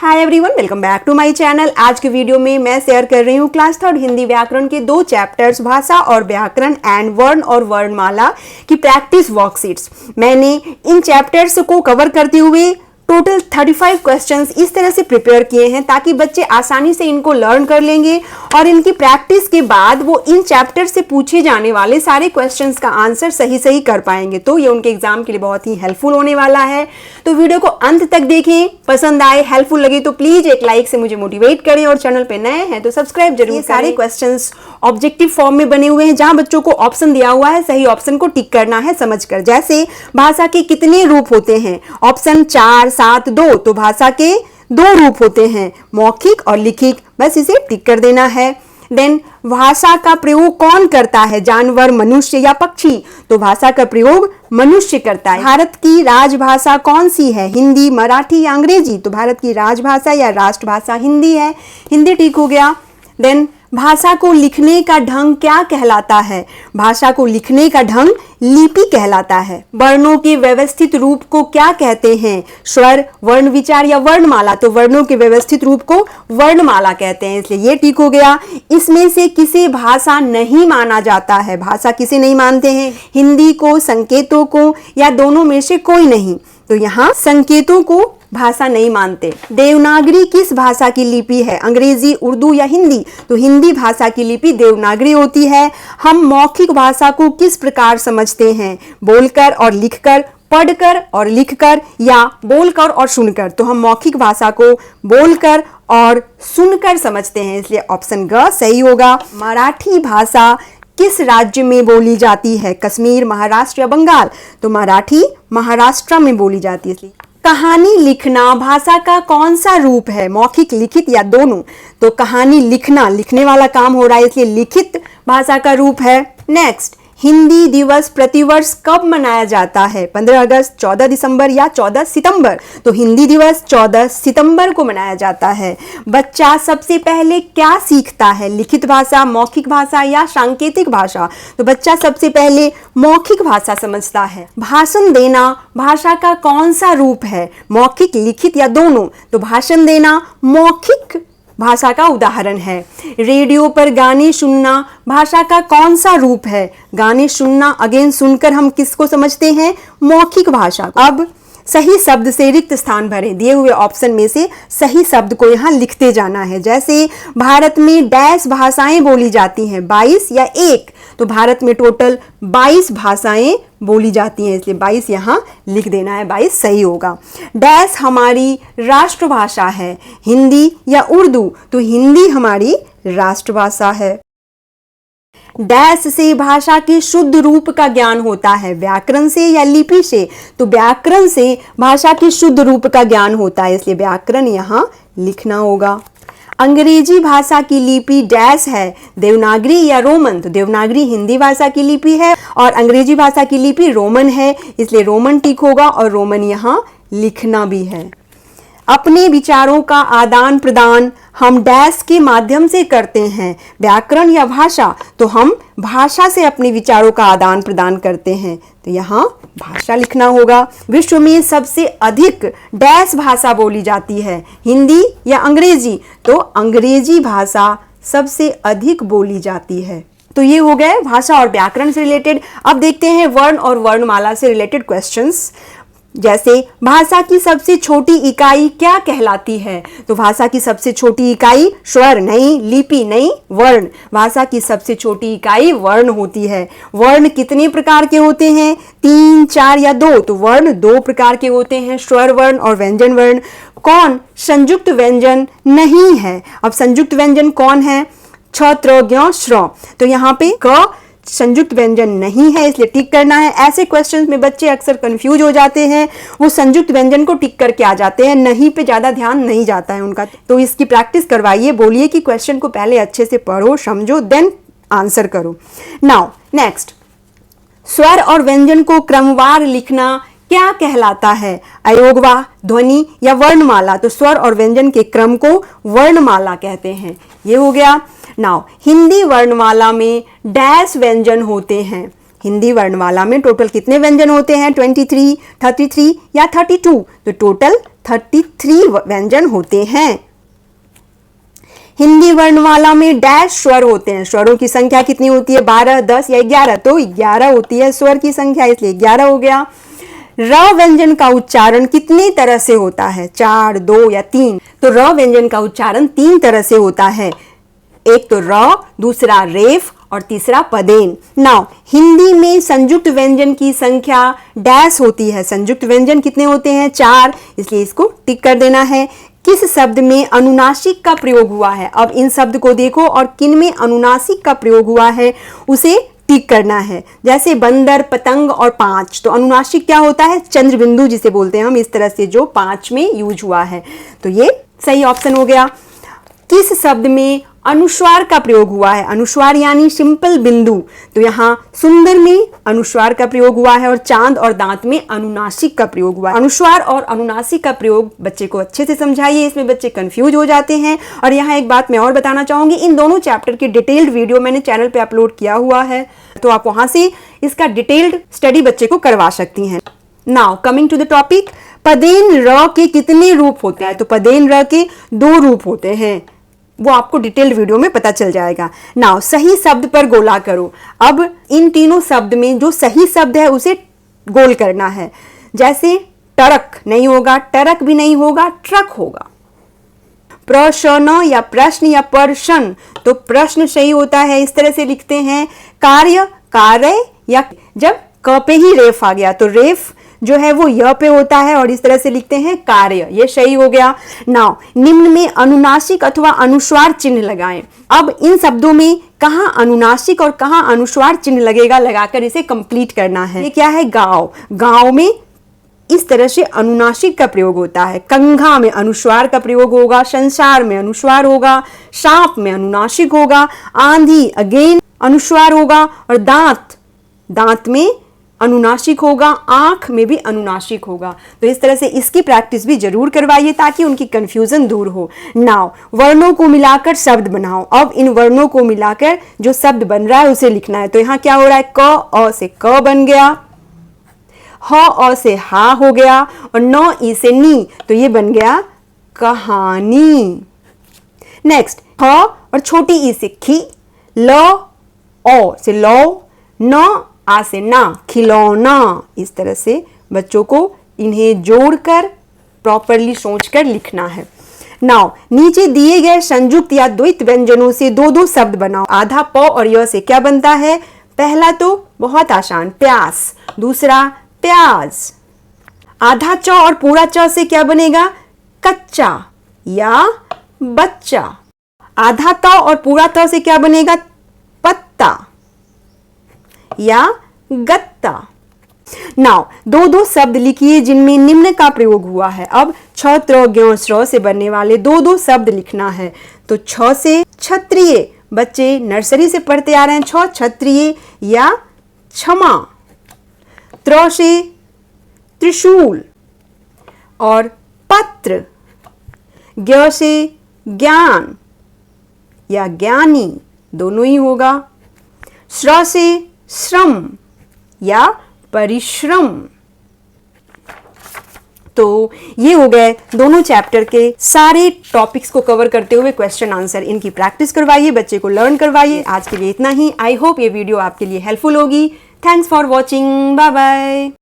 Hi everyone, welcome back to my channel. आज के video में मैं शेयर कर रही हूँ क्लास 3 हिंदी व्याकरण के 2 चैप्टर्स भाषा और व्याकरण एंड वर्ण और वर्णमाला की प्रैक्टिस वर्कशीट्स। मैंने इन चैप्टर्स को कवर करते हुए टोटल 35 क्वेश्चंस इस तरह से प्रिपेयर किए हैं ताकि बच्चे आसानी से इनको लर्न कर लेंगे और इनकी प्रैक्टिस के बाद वो इन चैप्टर से पूछे जाने वाले सारे क्वेश्चंस का आंसर सही कर पाएंगे। तो ये उनके एग्जाम के लिए बहुत ही हेल्पफुल होने वाला है। तो वीडियो को अंत तक देखें, पसंद आए, हेल्पफुल लगे तो प्लीज एक लाइक से मुझे मोटिवेट करें और चैनल पे नए हैं तो सब्सक्राइब जरूर। ये सारे क्वेश्चंस ऑब्जेक्टिव फॉर्म में बने हुए हैं जहां बच्चों को ऑप्शन दिया हुआ है, सही ऑप्शन को टिक करना है समझकर। जैसे भाषा के कितने रूप होते हैं, ऑप्शन 4, 7, 2, तो भाषा के 2 रूप होते हैं, मौखिक और लिखित, बस इसे टिक कर देना है। देन भाषा का प्रयोग कौन करता है, जानवर, मनुष्य या पक्षी, तो भाषा का प्रयोग मनुष्य करता है। भारत की राजभाषा कौन सी है, हिंदी, मराठी या अंग्रेजी, तो भारत की राजभाषा या राष्ट्रभाषा हिंदी है, हिंदी ठीक हो गया। देन भाषा को लिखने का ढंग क्या कहलाता है, भाषा को लिखने का ढंग लिपि कहलाता है। वर्णों के व्यवस्थित रूप को क्या कहते हैं, स्वर, वर्ण विचार या वर्णमाला, तो वर्णों के व्यवस्थित रूप को वर्णमाला कहते हैं, इसलिए ये ठीक हो गया। इसमें से किसे भाषा नहीं माना जाता है, भाषा किसे नहीं मानते हैं, हिंदी को, संकेतों को या दोनों में से कोई नहीं, तो यहाँ संकेतों को भाषा नहीं मानते। देवनागरी किस भाषा की लिपि है, अंग्रेजी, उर्दू या हिंदी, तो हिंदी भाषा की लिपि देवनागरी होती है। हम मौखिक भाषा को किस प्रकार समझते हैं, बोलकर और लिखकर, पढ़कर और लिखकर या बोलकर और सुनकर, तो हम मौखिक भाषा को बोलकर और सुनकर समझते हैं, इसलिए ऑप्शन ग सही होगा। मराठी भाषा किस राज्य में बोली जाती है, कश्मीर, महाराष्ट्र या बंगाल, तो मराठी महाराष्ट्र में बोली जाती है। इसलिए कहानी लिखना भाषा का कौन सा रूप है, मौखिक, लिखित या दोनों, तो कहानी लिखना, लिखने वाला काम हो रहा है, इसलिए लिखित भाषा का रूप है। नेक्स्ट, हिंदी दिवस प्रतिवर्ष कब मनाया जाता है, 15 अगस्त, 14 दिसंबर या 14 सितंबर, तो हिंदी दिवस 14 सितंबर को मनाया जाता है। बच्चा सबसे पहले क्या सीखता है, लिखित भाषा, मौखिक भाषा या सांकेतिक भाषा, तो बच्चा सबसे पहले मौखिक भाषा समझता है। भाषण देना भाषा का कौन सा रूप है, मौखिक, लिखित या दोनों, तो भाषण देना मौखिक भाषा का उदाहरण है। रेडियो पर गाने सुनना भाषा का कौन सा रूप है, गाने सुनना, अगेन सुनकर हम किसको समझते हैं, मौखिक भाषा को। अब सही शब्द से रिक्त स्थान भरें, दिए हुए ऑप्शन में से सही शब्द को यहाँ लिखते जाना है। जैसे भारत में डैश भाषाएं बोली जाती हैं, 22 या 1, तो भारत में टोटल 22 भाषाएं बोली जाती हैं, इसलिए 22 यहाँ लिख देना है, 22 सही होगा। डैश हमारी राष्ट्रभाषा है, हिंदी या उर्दू, तो हिंदी हमारी राष्ट्रभाषा है। डैश से भाषा के शुद्ध रूप का ज्ञान होता है, व्याकरण से या लिपि से, तो व्याकरण से भाषा के शुद्ध रूप का ज्ञान होता है, इसलिए व्याकरण यहाँ लिखना होगा। अंग्रेजी भाषा की लिपि डैश है, देवनागरी या रोमन, तो देवनागरी हिंदी भाषा की लिपि है और अंग्रेजी भाषा की लिपि रोमन है, इसलिए रोमन ठीक होगा और रोमन यहाँ लिखना भी है। अपने विचारों का आदान प्रदान हम डैश के माध्यम से करते हैं, व्याकरण या भाषा, तो हम भाषा से अपने विचारों का आदान प्रदान करते हैं, तो यहाँ भाषा लिखना होगा। विश्व में सबसे अधिक डैश भाषा बोली जाती है, हिंदी या अंग्रेजी, तो अंग्रेजी भाषा सबसे अधिक बोली जाती है। तो ये हो गए भाषा और व्याकरण से रिलेटेड। अब देखते हैं वर्ण और वर्णमाला से रिलेटेड क्वेश्चंस। जैसे भाषा की सबसे छोटी इकाई क्या कहलाती है, तो भाषा की सबसे छोटी इकाई स्वर नहीं, लिपि नहीं, वर्ण, भाषा की सबसे छोटी इकाई वर्ण होती है। वर्ण कितने प्रकार के होते हैं, 3, 4 या 2, तो वर्ण 2 प्रकार के होते हैं, स्वर वर्ण और व्यंजन वर्ण। कौन संयुक्त व्यंजन नहीं है, अब संयुक्त व्यंजन कौन है, छ, त्र, ज्ञ, श्र, तो यहाँ पे क संयुक्त व्यंजन नहीं है, इसलिए टिक करना है। ऐसे क्वेश्चंस में बच्चे अक्सर कंफ्यूज हो जाते हैं, वो संयुक्त व्यंजन को टिक करके आ जाते हैं, नहीं पे ज्यादा ध्यान नहीं जाता है उनका, तो इसकी प्रैक्टिस करवाइए, बोलिए कि क्वेश्चन को पहले अच्छे से पढ़ो, समझो, देन आंसर करो। नाउ नेक्स्ट, स्वर और व्यंजन को क्रमवार लिखना क्या कहलाता है, अयोगवाह, ध्वनि या वर्णमाला, तो स्वर और व्यंजन के क्रम को वर्णमाला कहते हैं, ये हो गया। नाउ हिंदी वर्णमाला में डैश व्यंजन होते हैं, हिंदी वर्णमाला में टोटल कितने व्यंजन होते हैं? 23, 33 या 32? तो टोटल 33 व्यंजन होते हैं। हिंदी वर्णमाला में डैश स्वर होते हैं। स्वरों की संख्या कितनी होती है? 12, 10 या 11? तो 11 होती है स्वर की संख्या, इसलिए 11 हो गया। र व्यंजन का उच्चारण कितनी तरह से होता है? 4, 2 या 3? तो र व्यंजन का उच्चारण 3 तरह से होता है। एक तो र, दूसरा रेफ और तीसरा पदेन। नाउ हिंदी में संयुक्त व्यंजन की संख्या डैश होती है। संयुक्त व्यंजन कितने होते हैं? 4, इसलिए इसको टिक कर देना है। किस शब्द में अनुनासिक का प्रयोग हुआ है? अब इन शब्द को देखो और किन में अनुनासिक का प्रयोग हुआ है उसे टिक करना है। जैसे बंदर, पतंग और पांच, तो अनुनासिक क्या होता है? चंद्र बिंदु जिसे बोलते हैं हम, इस तरह से जो 5 में यूज हुआ है, तो ये सही ऑप्शन हो गया। किस शब्द में अनुस्वार का प्रयोग हुआ है? अनुस्वार यानी सिंपल बिंदु, तो यहाँ सुंदर में अनुस्वार का प्रयोग हुआ है और चांद और दांत में अनुनासिक का प्रयोग हुआ है। अनुस्वार और अनुनासिक का प्रयोग बच्चे को अच्छे से समझाइए, इसमें बच्चे कंफ्यूज हो जाते हैं। और यहाँ एक बात मैं और बताना चाहूंगी, इन दोनों चैप्टर की डिटेल्ड वीडियो मैंने चैनल पे अपलोड किया हुआ है, तो आप वहां से इसका डिटेल्ड स्टडी बच्चे को करवा सकती हैं। Now coming to the topic, पदेन र के कितने रूप होते हैं? तो पदेन र के 2 रूप होते हैं, वो आपको डिटेल्ड वीडियो में पता चल जाएगा। नाउ सही शब्द पर गोला करो। अब इन तीनों शब्द में जो सही शब्द है उसे गोल करना है। जैसे टरक नहीं होगा, टरक भी नहीं होगा, ट्रक होगा। प्रश्न या प्रश्न या प्रश्न, तो प्रश्न सही होता है, इस तरह से लिखते हैं। कार्य, कार्य, या जब क पे ही रेफ आ गया तो रेफ जो है वो य पे होता है और इस तरह से लिखते हैं कार्य, ये सही हो गया। नाउ निम्न में अनुनासिक अथवा अनुस्वार चिन्ह लगाएं। अब इन शब्दों में कहां अनुनासिक और कहां अनुस्वार चिन्ह लगेगा, लगाकर इसे कंप्लीट करना है। ये क्या है? गांव, गांव में इस तरह से अनुनासिक का प्रयोग होता है। कंघा में अनुस्वार का प्रयोग होगा, संसार में अनुस्वार होगा, सांप में अनुनासिक होगा, आंधी अगेन अनुस्वार होगा, और दांत, दांत में अनुनासिक होगा, आंख में भी अनुनासिक होगा। तो इस तरह से इसकी प्रैक्टिस भी जरूर करवाइए ताकि उनकी कंफ्यूजन दूर हो। नाउ वर्णों को मिलाकर शब्द बनाओ। अब इन वर्णों को मिलाकर जो शब्द बन रहा है उसे लिखना है। तो यहाँ क्या हो रहा है? क अ से क बन गया, ह अ से हा हो गया, और न ई से नी, तो ये बन गया कहानी। नेक्स्ट ह और छोटी ई से खी, ल ओ से लो, न आ से ना, खिलौना। इस तरह से बच्चों को इन्हें जोड़कर प्रॉपरली सोचकर लिखना है। नाउ नीचे दिए गए संयुक्त या द्वैत व्यंजनों से 2-2 शब्द बनाओ। आधा प और य से क्या बनता है? पहला तो बहुत आसान, प्यास। दूसरा प्याज। आधा च और पूरा च से क्या बनेगा? कच्चा या बच्चा। आधा त और पूरा त से क्या बनेगा? पत्ता या गत्ता। नाउ 2-2 शब्द लिखिए जिनमें निम्न का प्रयोग हुआ है। अब छ, त्र, ज्ञ, श्र से बनने वाले 2-2 शब्द लिखना है। तो छ से क्षत्रिय, बच्चे नर्सरी से पढ़ते आ रहे हैं, छ क्षत्रिय या क्षमा। त्र से त्रिशूल और पत्र। ज्ञ से ज्ञान या ज्ञानी, दोनों ही होगा। श्र से श्रम या परिश्रम। तो ये हो गए दोनों चैप्टर के सारे टॉपिक्स को कवर करते हुए क्वेश्चन आंसर। इनकी प्रैक्टिस करवाइए, बच्चे को लर्न करवाइए। आज के लिए इतना ही। आई होप ये वीडियो आपके लिए हेल्पफुल होगी। Thanks for watching, bye bye.